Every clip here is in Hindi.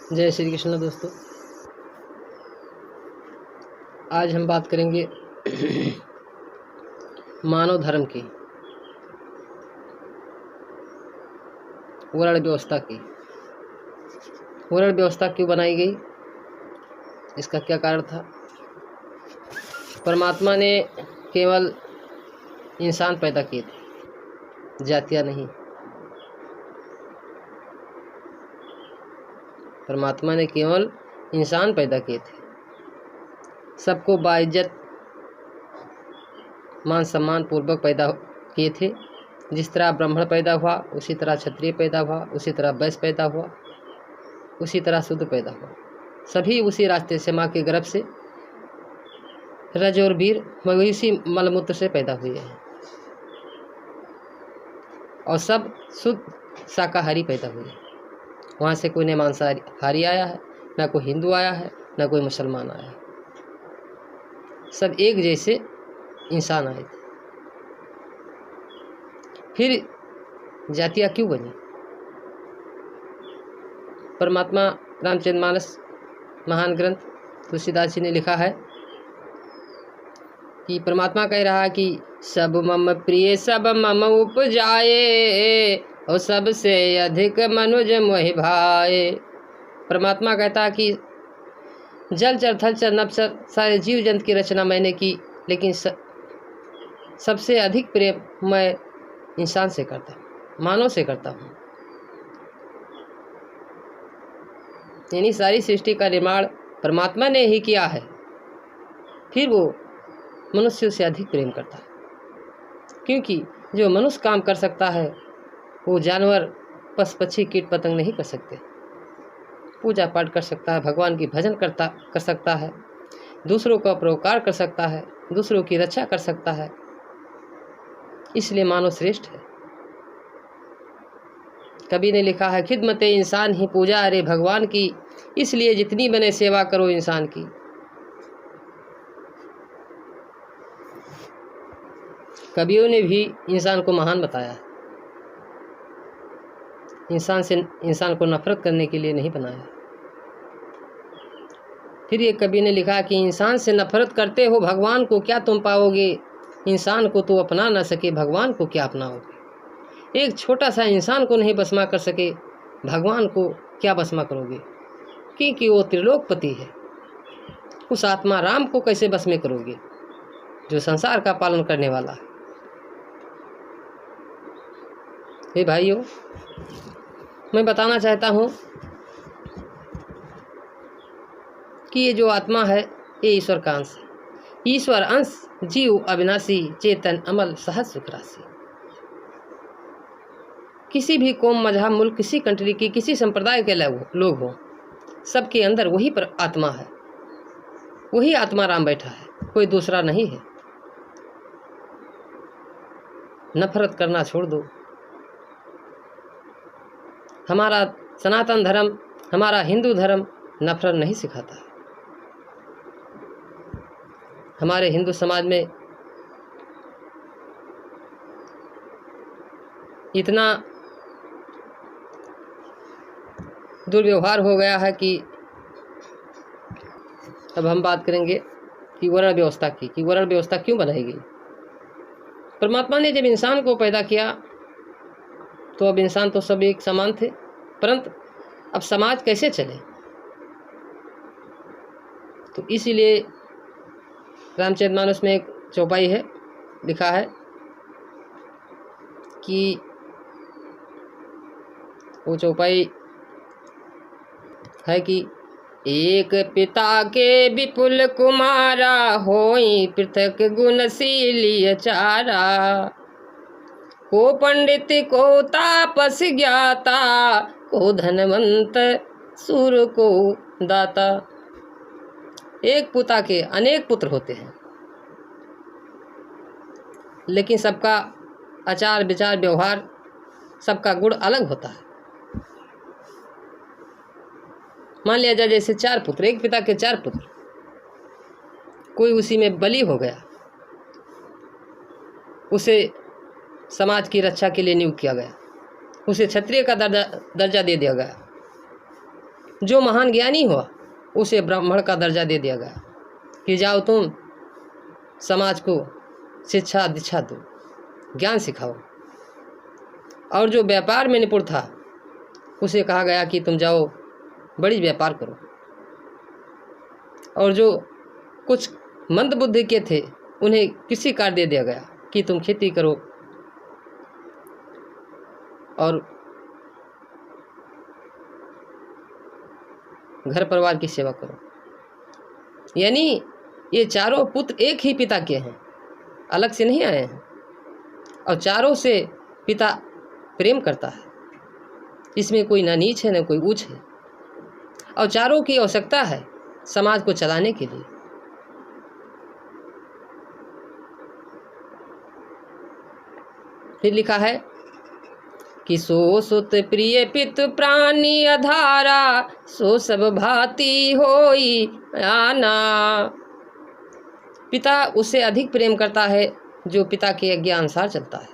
जय श्री कृष्ण दोस्तों। आज हम बात करेंगे मानव धर्म की, वर्ण व्यवस्था की। वर्ण व्यवस्था क्यों बनाई गई, इसका क्या कारण था? परमात्मा ने केवल इंसान पैदा किए थे, जातियां नहीं। परमात्मा ने केवल इंसान पैदा किए थे, सबको बाइज्जत मान सम्मान पूर्वक पैदा किए थे। जिस तरह ब्राह्मण पैदा हुआ, उसी तरह क्षत्रिय पैदा हुआ, उसी तरह वैश्य पैदा हुआ, उसी तरह शूद्र पैदा हुआ। सभी उसी रास्ते से, माँ के गर्भ से, रज और वीर मवेशी मलमूत्र से पैदा हुए हैं, और सब शुद्ध शाकाहारी पैदा हुए हैं। वहाँ से कोई न मांसाहारी आया है, ना कोई हिंदू आया है, ना कोई मुसलमान आया है। सब एक जैसे इंसान आए थे। फिर जातियाँ क्यों बनी? परमात्मा रामचरितमानस महान ग्रंथ तुलसीदास जी ने लिखा है कि परमात्मा कह रहा है कि सब मम प्रिय सब मम उपजाए, और सबसे अधिक मनुज मोहि भाए। परमात्मा कहता है कि जल चर थल चर नभ चर सारे जीव जंतु की रचना मैंने की, लेकिन सबसे अधिक प्रेम मैं इंसान से करता हूँ, मानव से करता हूँ। यानी सारी सृष्टि का निर्माण परमात्मा ने ही किया है, फिर वो मनुष्य से अधिक प्रेम करता है। क्योंकि जो मनुष्य काम कर सकता है, वो जानवर पशु पक्षी कीट पतंग नहीं कर सकते। पूजा पाठ कर सकता है, भगवान की भजन कर सकता है, दूसरों का परोपकार कर सकता है, दूसरों की रक्षा कर सकता है। इसलिए मानव श्रेष्ठ है। कवि ने लिखा है, खिदमते इंसान ही पूजा अरे भगवान की, इसलिए जितनी बने सेवा करो इंसान की। कवियों ने भी इंसान को महान बताया है। इंसान को नफरत करने के लिए नहीं बनाया। फिर ये कवि ने लिखा कि इंसान से नफरत करते हो, भगवान को क्या तुम पाओगे? इंसान को तो अपना न सके, भगवान को क्या अपनाओगे? एक छोटा सा इंसान को नहीं बसमा कर सके, भगवान को क्या बसमा करोगे? क्योंकि वो त्रिलोकपति है। उस आत्मा राम को कैसे बस में करोगे, जो संसार का पालन करने वाला है? हे भाइयों, मैं बताना चाहता हूँ कि ये जो आत्मा है, ये ईश्वर का अंश है। ईश्वर अंश जीव अविनाशी, चेतन अमल सहज सुख राशि। किसी भी कौम मजहब मुल्क, किसी कंट्री की, किसी संप्रदाय के लोग हों, सबके अंदर वही पर आत्मा है, वही आत्मा राम बैठा है, कोई दूसरा नहीं है। नफरत करना छोड़ दो। हमारा सनातन धर्म, हमारा हिंदू धर्म नफरत नहीं सिखाता है। हमारे हिंदू समाज में इतना दुर्व्यवहार हो गया है कि अब हम बात करेंगे कि वर्ण व्यवस्था की, कि वर्ण व्यवस्था क्यों बनाई गई। परमात्मा ने जब इंसान को पैदा किया तो अब इंसान तो सब एक समान थे, परंतु अब समाज कैसे चले? तो इसीलिए रामचरितमानस में एक चौपाई है, लिखा है कि वो चौपाई है कि एक पिता के विपुल कुमारा, होई पृथक गुणशीली चारा। को पंडित को तापस ज्ञाता, को धनवंत सूर को दाता। एक पिता के अनेक पुत्र होते हैं, लेकिन सबका आचार विचार व्यवहार, सबका गुण अलग होता है। मान लिया जाए जैसे 4 पुत्र, एक पिता के 4 पुत्र, कोई उसी में बली हो गया, उसे समाज की रक्षा के लिए नियुक्त किया गया, उसे क्षत्रिय का दर्जा दे दिया गया, जो महान ज्ञानी हुआ उसे ब्राह्मण का दर्जा दे दिया गया कि जाओ तुम समाज को शिक्षा दीक्षा दो, ज्ञान सिखाओ। और जो व्यापार में निपुण था उसे कहा गया कि तुम जाओ बड़ी व्यापार करो। और जो कुछ मंद बुद्धि के थे उन्हें कृषि कार्य दे दिया गया कि तुम खेती करो और घर परिवार की सेवा करो। यानी ये चारों पुत्र एक ही पिता के हैं, अलग से नहीं आए हैं, और चारों से पिता प्रेम करता है। इसमें कोई ना नीच है ना कोई ऊंच है, और चारों की आवश्यकता है समाज को चलाने के लिए। फिर लिखा है कि सो सुत प्रिय पित प्राणी अधारा, सो सब भांति होई आना। पिता उससे अधिक प्रेम करता है जो पिता की आज्ञा अनुसार चलता है,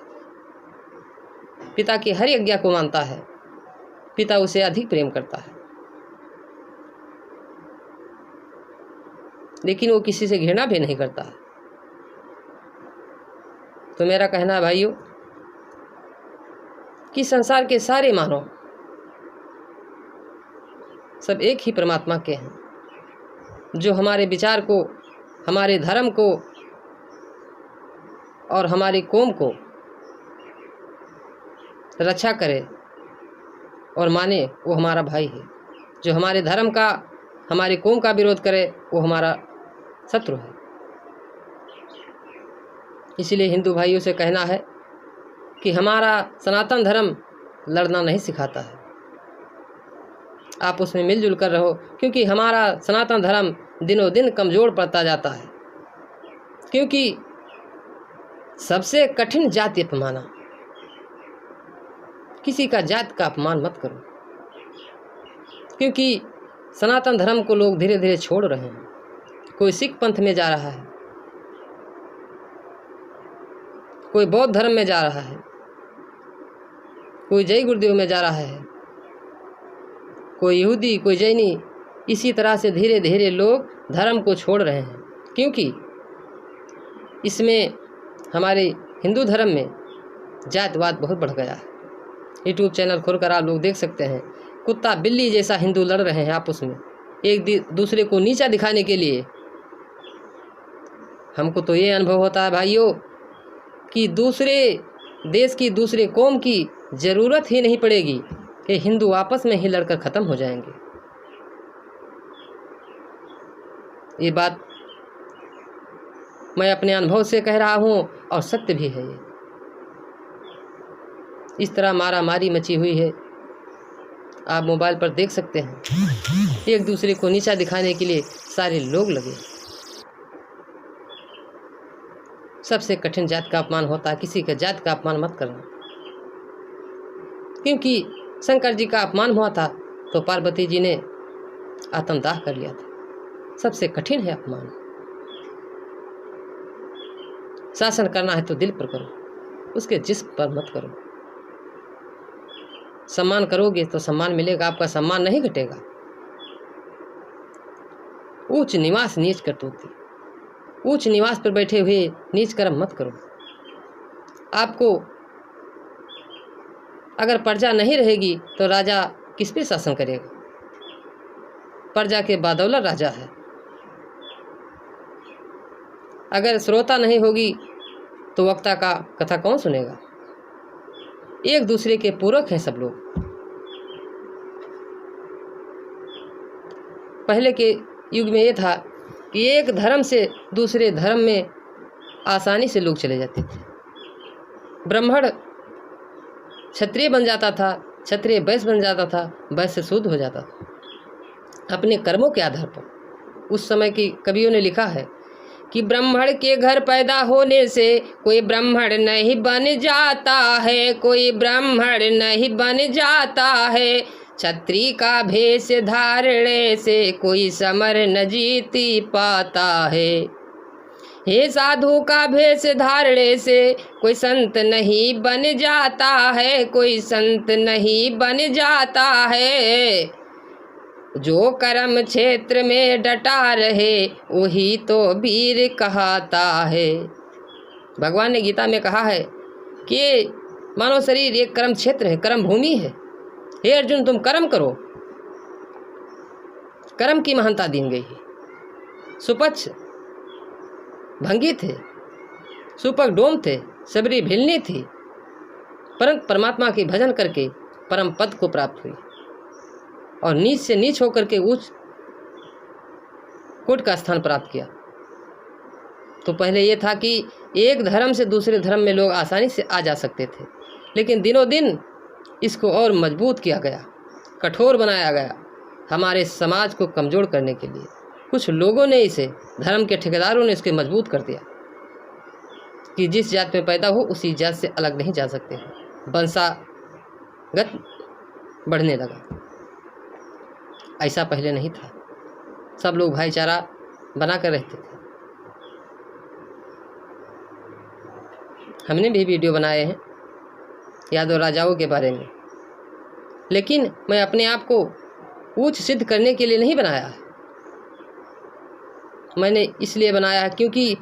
पिता की हर आज्ञा को मानता है, पिता उसे अधिक प्रेम करता है। लेकिन वो किसी से घृणा भी नहीं करता है। तो मेरा कहना है भाइयों कि संसार के सारे मानव सब एक ही परमात्मा के हैं, जो हमारे विचार को, हमारे धर्म को और हमारी कौम को रक्षा करे और माने, वो हमारा भाई है। जो हमारे धर्म का, हमारी कौम का विरोध करे वो हमारा शत्रु है। इसलिए हिंदू भाइयों से कहना है कि हमारा सनातन धर्म लड़ना नहीं सिखाता है, आप उसमें मिलजुल कर रहो, क्योंकि हमारा सनातन धर्म दिनों दिन कमज़ोर पड़ता जाता है। क्योंकि सबसे कठिन जाति अपमाना, किसी का जात का अपमान मत करो, क्योंकि सनातन धर्म को लोग धीरे धीरे छोड़ रहे हैं। कोई सिख पंथ में जा रहा है, कोई बौद्ध धर्म में जा रहा है, कोई जय गुरुदेव में जा रहा है, कोई यहूदी, कोई जैनी। इसी तरह से धीरे धीरे लोग धर्म को छोड़ रहे हैं, क्योंकि इसमें हमारे हिंदू धर्म में जातवाद बहुत बढ़ गया है। यूट्यूब चैनल खोलकर आप लोग देख सकते हैं, कुत्ता बिल्ली जैसा हिंदू लड़ रहे हैं आपस में, एक दूसरे को नीचा दिखाने के लिए। हमको तो ये अनुभव होता है भाइयों कि दूसरे देश की, दूसरे कौम की ज़रूरत ही नहीं पड़ेगी कि हिंदू आपस में ही लड़कर ख़त्म हो जाएंगे। ये बात मैं अपने अनुभव से कह रहा हूँ और सत्य भी है। ये इस तरह मारा मारी मची हुई है, आप मोबाइल पर देख सकते हैं। एक दूसरे को नीचा दिखाने के लिए सारे लोग लगे। सबसे कठिन जात का अपमान होता है, किसी का जात का अपमान मत करना। क्योंकि शंकर जी का अपमान हुआ था तो पार्वती जी ने आत्मदाह कर लिया था। सबसे कठिन है अपमान। शासन करना है तो दिल पर करो, उसके जिस्म पर मत करो। सम्मान करोगे तो सम्मान मिलेगा, आपका सम्मान नहीं घटेगा। ऊंच निवास नीच करतूती, ऊंच निवास पर बैठे हुए नीच कर्म मत करो। आपको अगर प्रजा नहीं रहेगी तो राजा किस पे शासन करेगा? प्रजा के बादौलत राजा है। अगर श्रोता नहीं होगी तो वक्ता का कथा कौन सुनेगा? एक दूसरे के पूरक हैं सब लोग। पहले के युग में ये था कि एक धर्म से दूसरे धर्म में आसानी से लोग चले जाते थे। ब्राह्मण क्षत्रिय बन जाता था, क्षत्रिय वैश्य बन जाता था, वैश्य शूद्र हो जाता था अपने कर्मों के आधार पर। उस समय की कवियों ने लिखा है कि ब्राह्मण के घर पैदा होने से कोई ब्राह्मण नहीं बन जाता है, कोई ब्राह्मण नहीं बन जाता है। क्षत्रिय का भेष धारणे से कोई समर न जीती पाता है। हे साधु का भेष धारणे से कोई संत नहीं बन जाता है, कोई संत नहीं बन जाता है। जो कर्म क्षेत्र में डटा रहे वही तो वीर कहता है। भगवान ने गीता में कहा है कि मानव शरीर एक कर्म क्षेत्र है, कर्म भूमि है। हे अर्जुन, तुम कर्म करो। कर्म की महानता दी गई है। सुपच्छ भंगी थे, सुपक डोम थे, सबरी भिलनी थी, परंतु परमात्मा की भजन करके परम पद को प्राप्त हुई और नीच से नीच होकर के उच्च कोट का स्थान प्राप्त किया। तो पहले ये था कि एक धर्म से दूसरे धर्म में लोग आसानी से आ जा सकते थे, लेकिन दिनों दिन इसको और मजबूत किया गया, कठोर बनाया गया हमारे समाज को कमज़ोर करने के लिए। कुछ लोगों ने इसे, धर्म के ठेकेदारों ने इसके मजबूत कर दिया कि जिस जात में पैदा हो उसी जात से अलग नहीं जा सकते। वंशागत बढ़ने लगा। ऐसा पहले नहीं था, सब लोग भाईचारा बना कर रहते थे। हमने भी वीडियो बनाए हैं यादव राजाओं के बारे में, लेकिन मैं अपने आप को ऊंच सिद्ध करने के लिए नहीं बनाया है। मैंने इसलिए बनाया है क्योंकि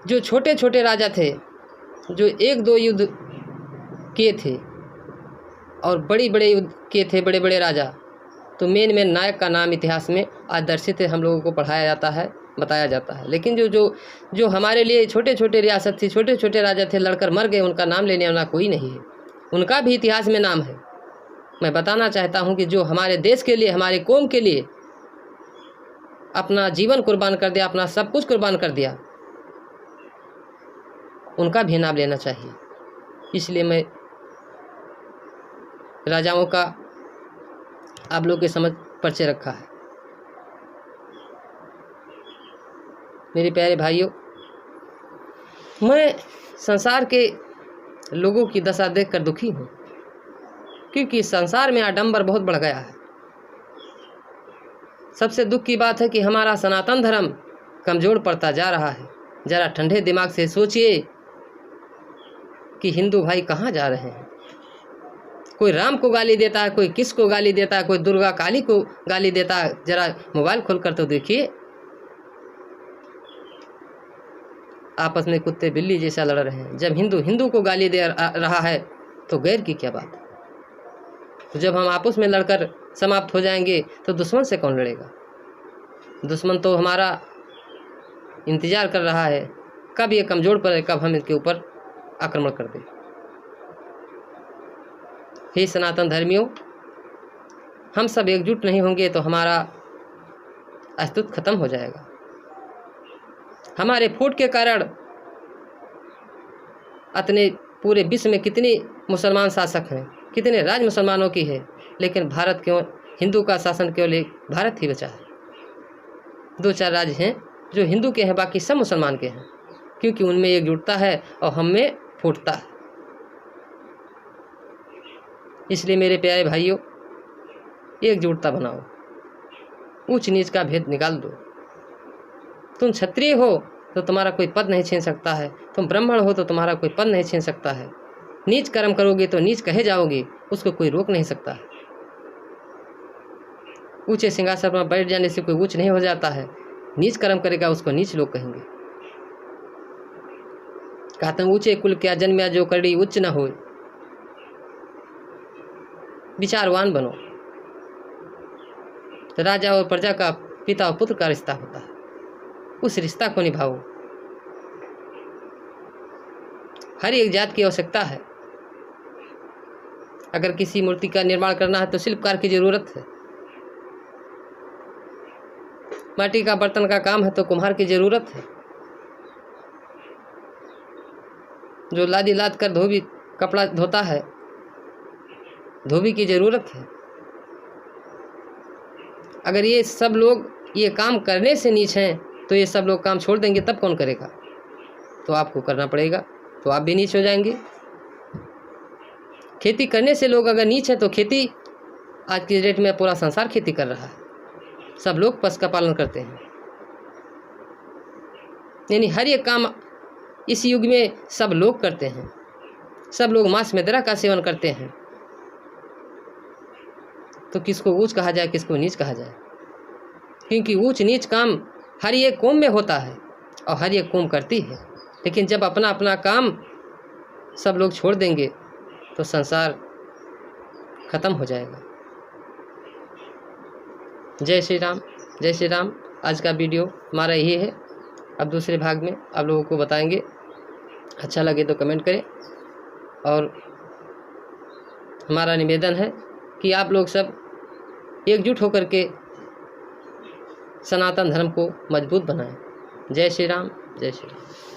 जो छोटे छोटे राजा थे, जो एक दो युद्ध किए थे और बड़े बड़े युद्ध किए थे, बड़े बड़े राजा, तो मेन नायक का नाम इतिहास में आदर्शित हम लोगों को पढ़ाया जाता है, बताया जाता है। लेकिन जो हमारे लिए छोटे छोटे रियासत थी, छोटे छोटे राजा थे, लड़कर मर गए, उनका नाम लेने वाला कोई नहीं है। उनका भी इतिहास में नाम है। मैं बताना चाहता हूं कि जो हमारे देश के लिए, हमारे कौम के लिए अपना जीवन कुर्बान कर दिया, अपना सब कुछ कुर्बान कर दिया, उनका भी नाम लेना चाहिए। इसलिए मैं राजाओं का आप लोग के समझ परिचय रखा है। मेरे प्यारे भाइयों, मैं संसार के लोगों की दशा देखकर दुखी हूँ, क्योंकि संसार में आडंबर बहुत बढ़ गया है। सबसे दुख की बात है कि हमारा सनातन धर्म कमज़ोर पड़ता जा रहा है। ज़रा ठंडे दिमाग से सोचिए कि हिंदू भाई कहाँ जा रहे हैं। कोई राम को गाली देता है, कोई किस को गाली देता है, कोई दुर्गा काली को गाली देता है। ज़रा मोबाइल खोलकर तो देखिए, आपस में कुत्ते बिल्ली जैसा लड़ रहे हैं। जब हिंदू हिंदू को गाली दे रहा है तो गैर की क्या बात है। तो जब हम आपस में लड़कर समाप्त हो जाएंगे तो दुश्मन से कौन लड़ेगा। दुश्मन तो हमारा इंतज़ार कर रहा है कब ये कमज़ोर पड़े, कब हम इसके ऊपर आक्रमण कर दें। हे सनातन धर्मियों, हम सब एकजुट नहीं होंगे तो हमारा अस्तित्व खत्म हो जाएगा। हमारे फूट के कारण अपने पूरे विश्व में कितने मुसलमान शासक हैं, कितने राज मुसलमानों की है, लेकिन भारत क्यों, हिंदू का शासन केवल एक भारत ही बचा है। 2-4 राज्य हैं जो हिंदू के हैं, बाकी सब मुसलमान के हैं, क्योंकि उनमें एकजुटता है और हम में फूटता है। इसलिए मेरे प्यारे भाइयों, एकजुटता बनाओ, ऊंच नीच का भेद निकाल दो। तुम क्षत्रिय हो तो तुम्हारा कोई पद नहीं छीन सकता है, तुम ब्राह्मण हो तो तुम्हारा कोई पद नहीं छीन सकता है। नीच कर्म करोगे तो नीच कहे जाओगे, उसको कोई रोक नहीं सकता है। ऊंचे सिंहासन पर बैठ जाने से कोई ऊंच नहीं हो जाता है। नीच कर्म करेगा उसको नीच लोग कहेंगे। कहते हैं ऊंचे कुल क्या जन्म्या जो कड़ी उच्च न हो। विचारवान बनो। तो राजा और प्रजा का, पिता और पुत्र का रिश्ता होता है, उस रिश्ता को निभाओ। हर एक जात की आवश्यकता है। अगर किसी मूर्ति का निर्माण करना है तो शिल्पकार की जरूरत है। माटी का बर्तन का काम है तो कुम्हार की जरूरत है। जो लादी लाद कर धोबी कपड़ा धोता है, धोबी की जरूरत है। अगर ये सब लोग ये काम करने से नीच हैं तो ये सब लोग काम छोड़ देंगे, तब कौन करेगा। तो आपको करना पड़ेगा, तो आप भी नीच हो जाएंगे। खेती करने से लोग अगर नीच है तो खेती, आज की डेट में पूरा संसार खेती कर रहा है, सब लोग पशु का पालन करते हैं। यानी हर एक काम इस युग में सब लोग करते हैं। सब लोग मांस मदिरा का सेवन करते हैं। तो किसको ऊंच कहा जाए, किसको नीच कहा जाए? क्योंकि ऊंच नीच काम हर एक कौम में होता है और हर एक कौम करती है, लेकिन जब अपना अपना काम सब लोग छोड़ देंगे तो संसार खत्म हो जाएगा। जय श्री राम, जय श्री राम। आज का वीडियो हमारा यही है। अब दूसरे भाग में आप लोगों को बताएंगे। अच्छा लगे तो कमेंट करें, और हमारा निवेदन है कि आप लोग सब एकजुट होकर के सनातन धर्म को मजबूत बनाएं। जय श्री राम, जय श्री राम।